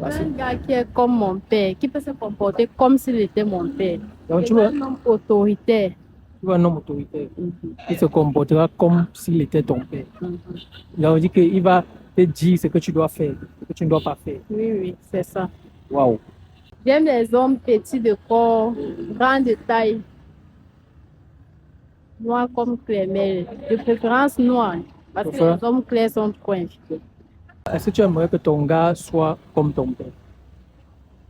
Parce Un gars qui est comme mon père, qui peut se comporter comme s'il était mon père. Donc, C'est un homme autoritaire. tu vois un homme autoritaire qui se comportera comme s'il était ton père. Il a dit qu'il va te dire ce que tu dois faire, ce que tu ne dois pas faire. Oui, oui, c'est ça. Waouh. J'aime les hommes petits de corps, grands de taille, noirs comme Clémel, de préférence noirs, parce que Pourquoi? les hommes clairs sont trop infiés. Est-ce que tu aimerais que ton gars soit comme ton père?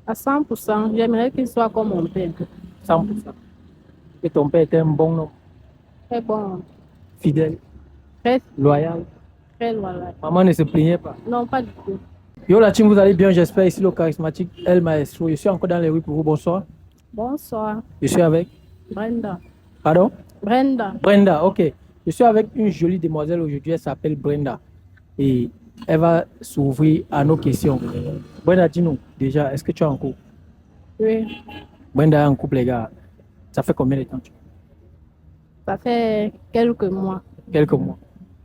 À 100%, j'aimerais qu'il soit comme mon père. 100%. Que ton père était un bon homme, Très bon, fidèle, très, loyal. très loyal. Maman ne se plaignait pas. Non, pas du tout. Yo la team, vous allez bien, j'espère. Ici le charismatique El Maestro. Je suis encore dans les rues pour vous. Bonsoir. Bonsoir, Je suis avec. Brenda. Pardon? Brenda, Brenda, ok. Je suis avec une jolie demoiselle aujourd'hui. Elle s'appelle Brenda. Et elle va s'ouvrir à nos questions. Brenda, dis-nous déjà, est-ce que tu es en couple? oui, Brenda est en couple, les gars. Ça fait combien de temps? ça fait quelques mois. Quelques mois.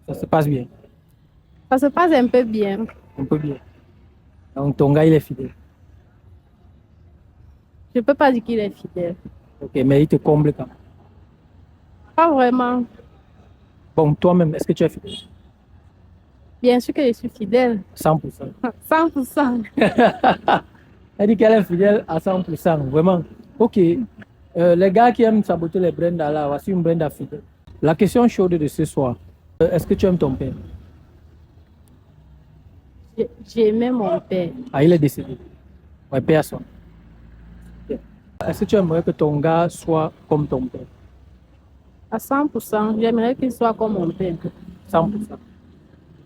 Ça se passe bien. Ça se passe un peu bien. Un peu bien. Donc ton gars, il est fidèle. Je ne peux pas dire qu'il est fidèle. Ok, mais il te comble quand même. Pas vraiment. Bon, toi-même, est-ce que tu es fidèle? Bien sûr que je suis fidèle. 100%. 100%. Elle dit qu'elle est fidèle à 100%. Vraiment. Ok. Les gars qui aiment saboter les Brenda là, voici une Brenda fidèle. La question chaude de ce soir. Est-ce que tu aimes ton père? J'aimais mon père. Ah, il est décédé. Ouais, père à soi. Est-ce que tu aimerais que ton gars soit comme ton père? À 100%, j'aimerais qu'il soit comme mon père. 100%.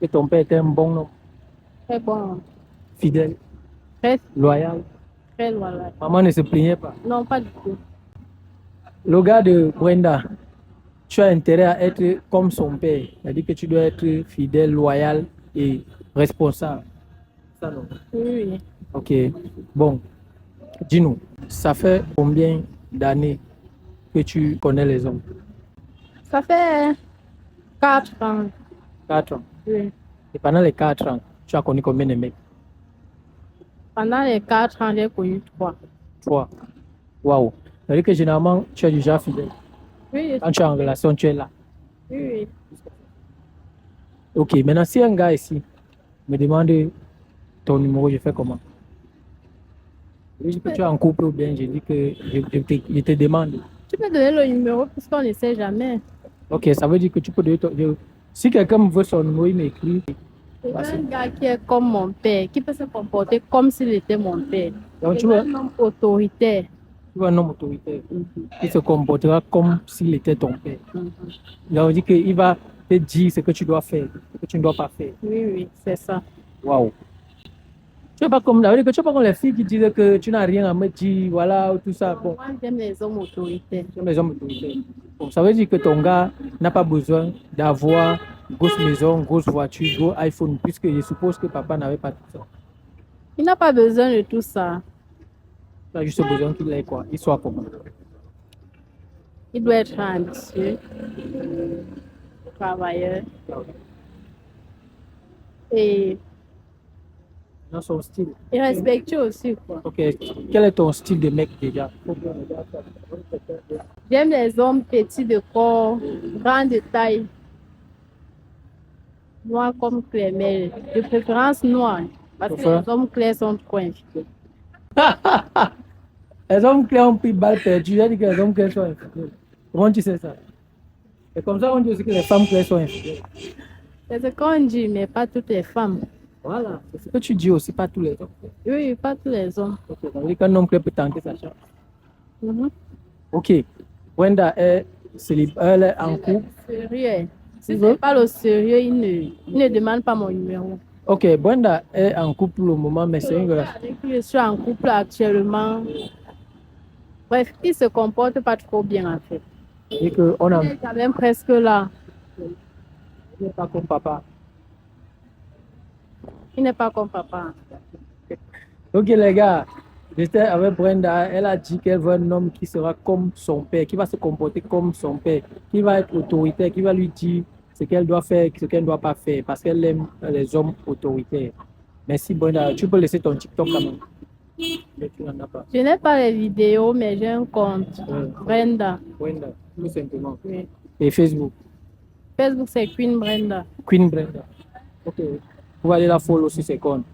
Que ton père était un bon homme, Très bon, fidèle, très, loyal. très loyal. Maman ne se plaignait pas. Non, pas du tout. Le gars de Brenda, tu as intérêt à être comme son père. C'est-à-dire que tu dois être fidèle, loyal et responsable. Ça, non? Oui, oui. Ok. Bon, dis-nous, ça fait combien d'années que tu connais les hommes? Ça fait 4 ans. 4 ans. Oui. Et pendant les 4 ans, tu as connu combien de mecs? Pendant les 4 ans, j'ai connu 3. 3. Waouh. C'est-à-dire que généralement, tu es déjà fidèle. Oui, Quand tu es en relation, tu es là. oui, oui. Ok, maintenant, si un gars ici me demande ton numéro, je fais comment? Je dis que tu es en couple ou bien je dis que je te demande. Tu peux donner le numéro puisqu'on ne sait jamais. Ok, ça veut dire que tu peux donner ton... Si quelqu'un me veut son numéro, il m'écrit. C'est un gars qui est comme mon père, qui peut se comporter comme s'il était mon père. Donc, C'est tu vois, un homme autoritaire. tu vois un homme autoritaire qui se comportera comme s'il était ton père. Il a dit qu'il va te dire ce que tu dois faire, ce que tu ne dois pas faire. Oui, oui, c'est ça. Waouh. Tu n'es pas comme là, tu n'es pas comme les filles qui disent que tu n'as rien à me dire, voilà, tout ça. Bon, Moi, j'aime les hommes autoritaires. tu aimes les hommes autoritaires. Bon, ça veut dire que ton gars n'a pas besoin d'avoir grosse maison, grosse voiture, gros iPhone, puisque je suppose que papa n'avait pas tout ça. Il n'a pas besoin de tout ça. Il a juste besoin qu'il ait quoi, il soit comment. Il doit être ambitieux, travailleur et Dans son style. respectueux aussi, quoi. Ok, quel est ton style de mec déjà? J'aime les hommes petits de corps, grands de taille, noirs comme Clémel, de préférence noirs, parce que Pourquoi? les hommes clairs sont trop infiés. Les hommes clairs ont pris balle perdue. J'ai dit que les hommes clairs sont infidèles. Comment tu sais ça? Et comme ça, on dit aussi que les femmes claires sont infidèles. C'est ce qu'on dit, mais pas toutes les femmes. Voilà, c'est ce que tu dis aussi, pas tous les hommes. Oui, pas tous les hommes. Ok, ça veut dire qu'un homme clair peut tenter sa chance. Mhm. Ok, Brenda est elle est en couple. Sérieux. Si Tu je veux? parle au sérieux, il ne demande pas mon numéro. Ok, Brenda est en couple pour le moment, mais c'est une relation. Avec qui je suis en couple actuellement. Bref, il se comporte pas trop bien en fait. Et qu'on a Il est quand même presque là. il n'est pas comme papa. Il n'est pas comme papa. Ok, les gars, j'étais avec Brenda. Elle a dit qu'elle veut un homme qui sera comme son père, qui va se comporter comme son père, qui va être autoritaire, qui va lui dire ce qu'elle doit faire, ce qu'elle ne doit pas faire, parce qu'elle aime les hommes autoritaires. Merci Brenda. Tu peux laisser ton TikTok quand même. Mais tu n'en as pas. Je n'ai pas les vidéos, mais j'ai un compte. Brenda. Brenda, tout simplement. Oui. Et Facebook. Facebook, c'est Queen Brenda. Queen Brenda. Ok. Vous allez la follow sur ses comptes.